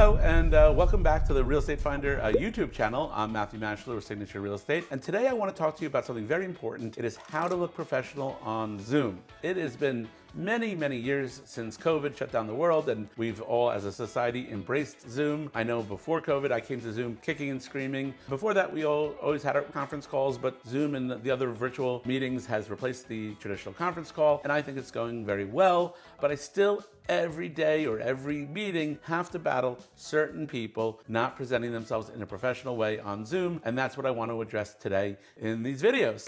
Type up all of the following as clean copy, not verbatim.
Hello, and welcome back to the Real Estate Finder YouTube channel. I'm Matthew Maschler with Signature Real Estate, and today I want to talk to you about something very important. It is how to look professional on Zoom. It has been many years since COVID shut down the world, and we've all as a society embraced Zoom. I know before COVID I came to Zoom kicking and screaming. Before that we always had our conference calls, but Zoom and the other virtual meetings has replaced the traditional conference call, and I think it's going very well. But I still every day or every meeting have to battle certain people not presenting themselves in a professional way on Zoom, and that's what I want to address today in these videos.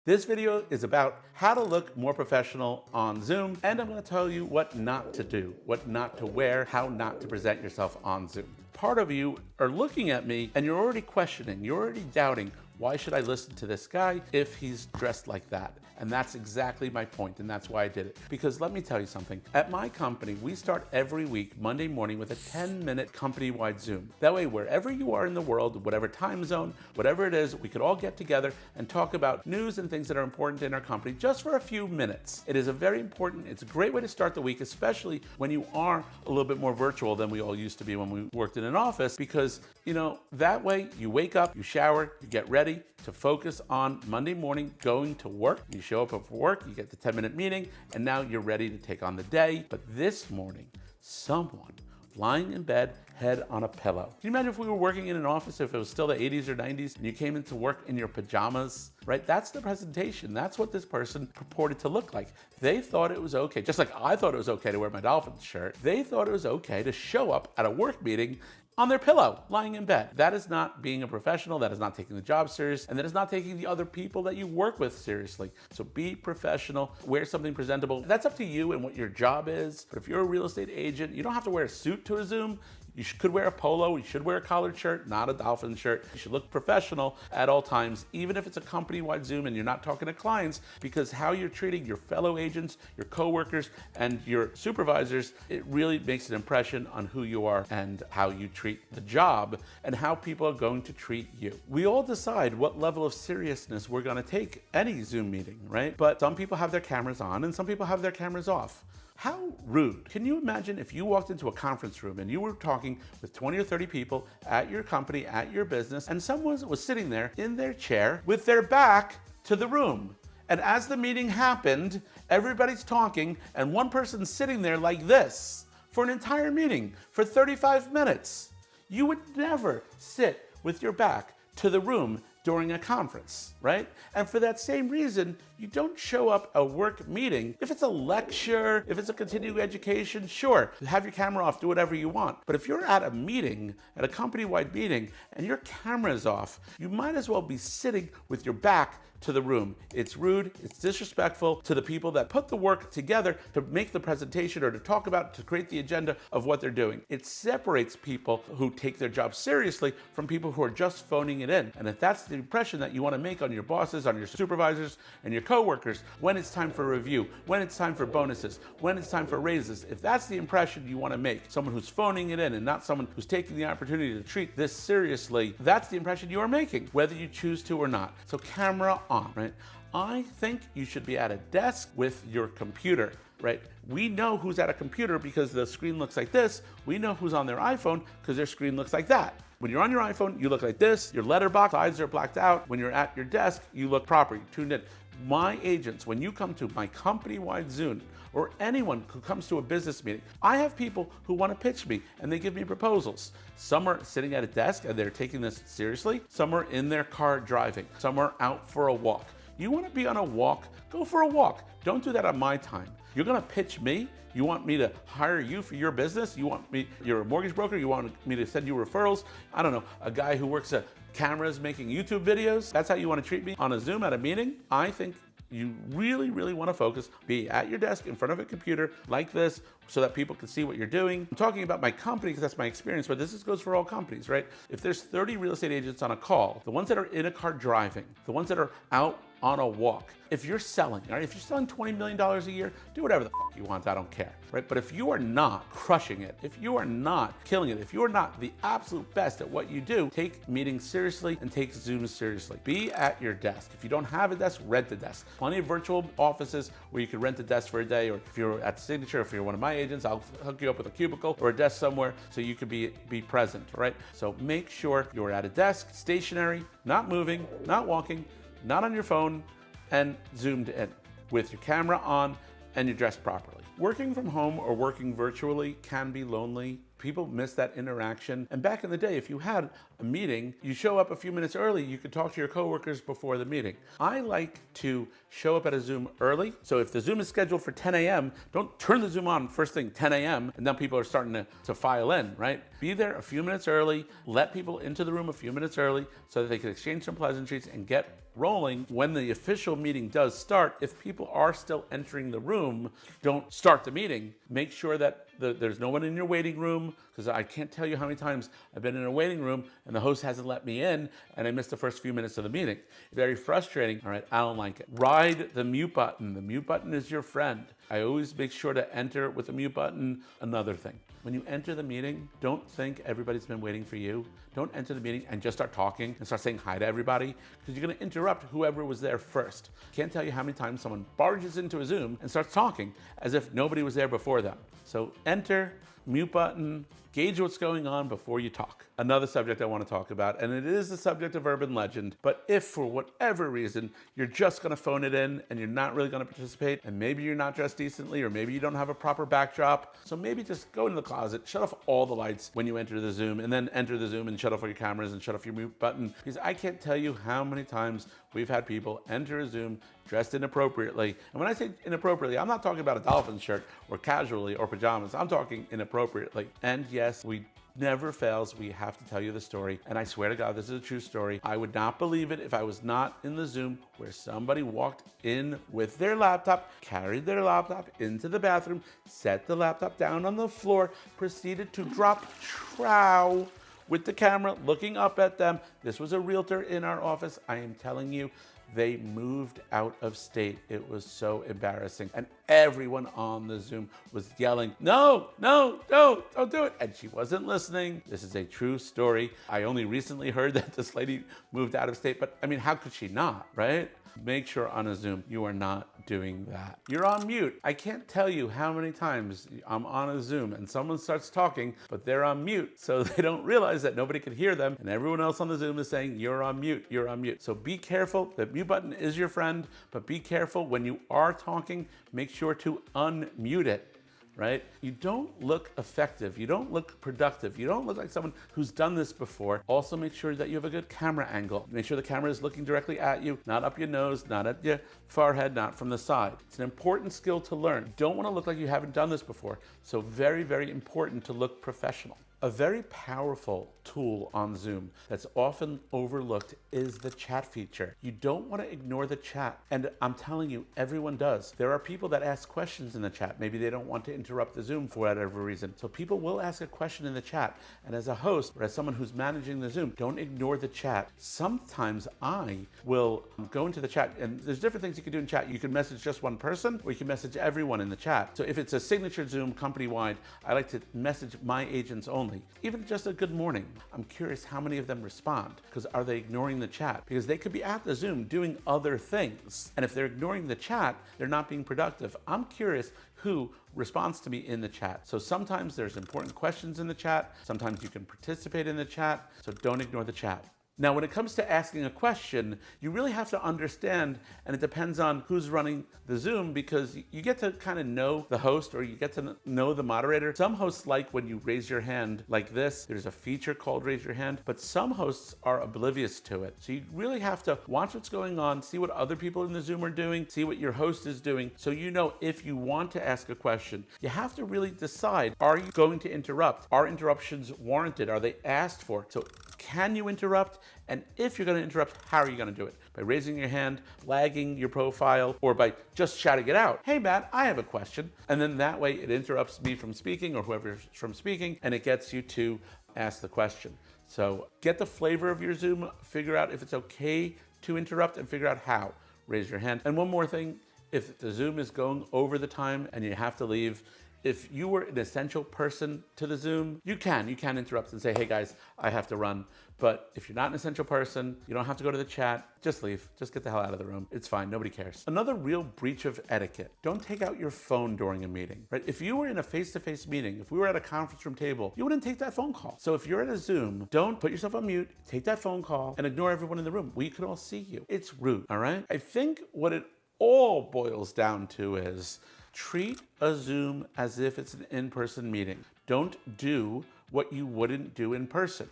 This video is about how to look more professional on Zoom, and I'm going to tell you what not to do, what not to wear, how not to present yourself on Zoom. Part of you are looking at me and you're already questioning, you're already doubting, why should I listen to this guy if he's dressed like that? And that's exactly my point, and that's why I did it. Because let me tell you something. At my company, we start every week, Monday morning, with a 10-minute company-wide Zoom. That way, wherever you are in the world, whatever time zone, whatever it is, we could all get together and talk about news and things that are important in our company just for a few minutes. It is a very important, it's a great way to start the week, especially when you are a little bit more virtual than we all used to be when we worked in an office, because, you know, that way you wake up, you shower, you get ready to focus on Monday morning going to work. You show up for work, you get the 10-minute meeting, and now you're ready to take on the day. But this morning, someone lying in bed, head on a pillow. Can you imagine if we were working in an office, if it was still the 80s or 90s, and you came into work in your pajamas, right? That's the presentation. That's what this person purported to look like. They thought it was okay, just like I thought it was okay to wear my Dolphins shirt. They thought it was okay to show up at a work meeting on their pillow, lying in bed. That is not being a professional, that is not taking the job serious, and that is not taking the other people that you work with seriously. So be professional, wear something presentable. That's up to you and what your job is. But if you're a real estate agent, you don't have to wear a suit to a Zoom. You could wear a polo, you should wear a collared shirt, not a Dolphin shirt. You should look professional at all times, even if it's a company-wide Zoom and you're not talking to clients, because how you're treating your fellow agents, your coworkers, and your supervisors, it really makes an impression on who you are and how you treat the job and how people are going to treat you. We all decide what level of seriousness we're gonna take any Zoom meeting, right? But some people have their cameras on and some people have their cameras off. How rude. Can you imagine if you walked into a conference room and you were talking with 20 or 30 people at your company, at your business, and someone was sitting there in their chair with their back to the room. And as the meeting happened, everybody's talking and one person's sitting there like this for an entire meeting for 35 minutes. You would never sit with your back to the room during a conference, right? And for that same reason, you don't show up a work meeting. If it's a lecture, if it's a continuing education, sure, have your camera off, do whatever you want. But if you're at a meeting, at a company-wide meeting, and your camera is off, you might as well be sitting with your back to the room. It's rude, it's disrespectful to the people that put the work together to make the presentation or to talk about, to create the agenda of what they're doing. It separates people who take their job seriously from people who are just phoning it in. And if that's the impression that you want to make on your bosses, on your supervisors, and your coworkers, when it's time for review, when it's time for bonuses, when it's time for raises, if that's the impression you want to make, someone who's phoning it in and not someone who's taking the opportunity to treat this seriously, that's the impression you are making, whether you choose to or not. So camera on, right? I think you should be at a desk with your computer, right? We know who's at a computer because the screen looks like this. We know who's on their iPhone because their screen looks like that. When you're on your iPhone, you look like this. Your letterbox sides are blacked out. When you're at your desk, you look proper, you're tuned in. My agents, when you come to my company-wide Zoom, or anyone who comes to a business meeting, I have people who want to pitch me and they give me proposals. Some are sitting at a desk and they're taking this seriously. Some are in their car driving. Some are out for a walk. You want to be on a walk? Go for a walk. Don't do that on my time. You're going to pitch me? You want me to hire you for your business? You want me, you're a mortgage broker? You want me to send you referrals? I don't know, a guy who works at cameras making YouTube videos? That's how you want to treat me on a Zoom at a meeting? I think you really want to focus, be at your desk in front of a computer like this so that people can see what you're doing. I'm talking about my company because that's my experience, but this goes for all companies, right? If there's 30 real estate agents on a call, the ones that are in a car driving, the ones that are out on a walk, if you're selling, all right, if you're selling $20 million a year, do whatever the fuck you want, I don't care, right? But if you are not crushing it, if you are not killing it, if you are not the absolute best at what you do, take meetings seriously and take Zoom seriously. Be at your desk. If you don't have a desk, rent a desk. Plenty of virtual offices where you can rent a desk for a day, or if you're at Signature, if you're one of my agents, I'll hook you up with a cubicle or a desk somewhere so you can be present, right? So make sure you're at a desk, stationary, not moving, not walking, not on your phone, and zoomed in with your camera on and you're dressed properly. Working from home or working virtually can be lonely. People miss that interaction. And back in the day, if you had a meeting, you show up a few minutes early, you could talk to your coworkers before the meeting. I like to show up at a Zoom early. So if the Zoom is scheduled for 10 a.m., don't turn the Zoom on first thing 10 a.m. and then people are starting to file in, right? Be there a few minutes early, let people into the room a few minutes early so that they can exchange some pleasantries and get rolling. When the official meeting does start, if people are still entering the room, don't start the meeting. Make sure that there's no one in your waiting room, because I can't tell you how many times I've been in a waiting room and the host hasn't let me in and I missed the first few minutes of the meeting. Very frustrating. All right, I don't like it. Ride the mute button. The mute button is your friend. I always make sure to enter with the mute button. Another thing, when you enter the meeting, don't think everybody's been waiting for you. Don't enter the meeting and just start talking and start saying hi to everybody, because you're gonna interrupt whoever was there first. Can't tell you how many times someone barges into a Zoom and starts talking as if nobody was there before them. So enter, mute button, gauge what's going on before you talk. Another subject I want to talk about, and it is the subject of urban legend, but if for whatever reason you're just going to phone it in and you're not really going to participate, and maybe you're not dressed decently, or maybe you don't have a proper backdrop, so maybe just go into the closet, shut off all the lights when you enter the Zoom, and then enter the Zoom and shut off all your cameras and shut off your mute button, because I can't tell you how many times we've had people enter a Zoom dressed inappropriately. And when I say inappropriately, I'm not talking about a dolphin shirt or casually or pajamas. I'm talking inappropriately. And yes, we never fails. We have to tell you the story. And I swear to God, this is a true story. I would not believe it if I was not in the Zoom where somebody walked in with their laptop, carried their laptop into the bathroom, set the laptop down on the floor, proceeded to drop trow with the camera looking up at them. This was a realtor in our office. I am telling you, they moved out of state. It was so embarrassing. And everyone on the Zoom was yelling, no, no, no, don't do it. And she wasn't listening. This is a true story. I only recently heard that this lady moved out of state, but I mean, how could she not, right? Make sure on a Zoom you are not doing that. You're on mute. I can't tell you how many times I'm on a Zoom and someone starts talking, but they're on mute, so they don't realize that nobody can hear them, and everyone else on the Zoom is saying, you're on mute, you're on mute. So be careful. The mute button is your friend, but be careful when you are talking, make sure to unmute it. Right? You don't look effective. You don't look productive. You don't look like someone who's done this before. Also make sure that you have a good camera angle. Make sure the camera is looking directly at you, not up your nose, not at your forehead, not from the side. It's an important skill to learn. You don't want to look like you haven't done this before. So very, very important to look professional. A very powerful tool on Zoom that's often overlooked is the chat feature. You don't want to ignore the chat. And I'm telling you, everyone does. There are people that ask questions in the chat. Maybe they don't want to interrupt the Zoom for whatever reason. So people will ask a question in the chat. And as a host or as someone who's managing the Zoom, don't ignore the chat. Sometimes I will go into the chat, and there's different things you can do in chat. You can message just one person, or you can message everyone in the chat. So if it's a signature Zoom company-wide, I like to message my agents only. Even just a good morning. I'm curious how many of them respond, because are they ignoring the chat? Because they could be at the Zoom doing other things. And if they're ignoring the chat, they're not being productive. I'm curious who responds to me in the chat. So sometimes there's important questions in the chat. Sometimes you can participate in the chat. So don't ignore the chat. Now, when it comes to asking a question, you really have to understand, and it depends on who's running the Zoom, because you get to kind of know the host, or you get to know the moderator. Some hosts like when you raise your hand like this. There's a feature called raise your hand, but some hosts are oblivious to it. So you really have to watch what's going on, see what other people in the Zoom are doing, see what your host is doing, so you know if you want to ask a question. You have to really decide, are you going to interrupt? Are interruptions warranted? Are they asked for? So can you interrupt? And if you're going to interrupt, how are you going to do it? By raising your hand, flagging your profile, or by just shouting it out. Hey, Matt, I have a question. And then that way it interrupts me from speaking or whoever's from speaking, and it gets you to ask the question. So get the flavor of your Zoom, figure out if it's okay to interrupt, and figure out how. Raise your hand. And one more thing, if the Zoom is going over the time and you have to leave, if you were an essential person to the Zoom, you can interrupt and say, hey guys, I have to run. But if you're not an essential person, you don't have to go to the chat, just leave, just get the hell out of the room. It's fine, nobody cares. Another real breach of etiquette, don't take out your phone during a meeting, right? If you were in a face-to-face meeting, if we were at a conference room table, you wouldn't take that phone call. So if you're at a Zoom, don't put yourself on mute, take that phone call and ignore everyone in the room. We can all see you. It's rude, all right? I think what it all boils down to is treat a Zoom as if it's an in-person meeting. Don't do what you wouldn't do in person.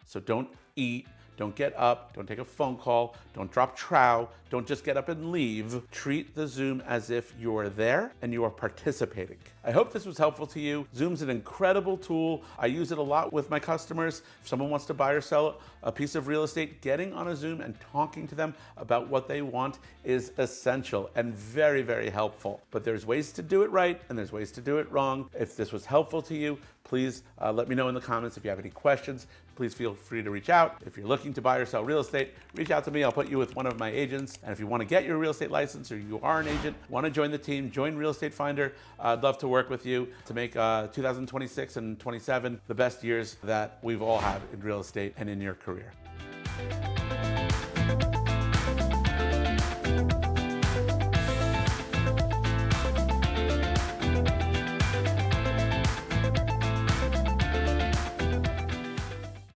So don't eat, don't get up, don't take a phone call, don't drop trow, don't just get up and leave. Treat the Zoom as if you're there and you are participating. I hope this was helpful to you. Zoom's an incredible tool. I use it a lot with my customers. If someone wants to buy or sell a piece of real estate, getting on a Zoom and talking to them about what they want is essential and very, very helpful. But there's ways to do it right and there's ways to do it wrong. If this was helpful to you, please let me know in the comments. If you have any questions, please feel free to reach out. If you're looking to buy or sell real estate, reach out to me. I'll put you with one of my agents. And if you want to get your real estate license or you are an agent, want to join the team, join Real Estate Finder. I'd love to work with you to make 2026 and 27 the best years that we've all had in real estate and in your career.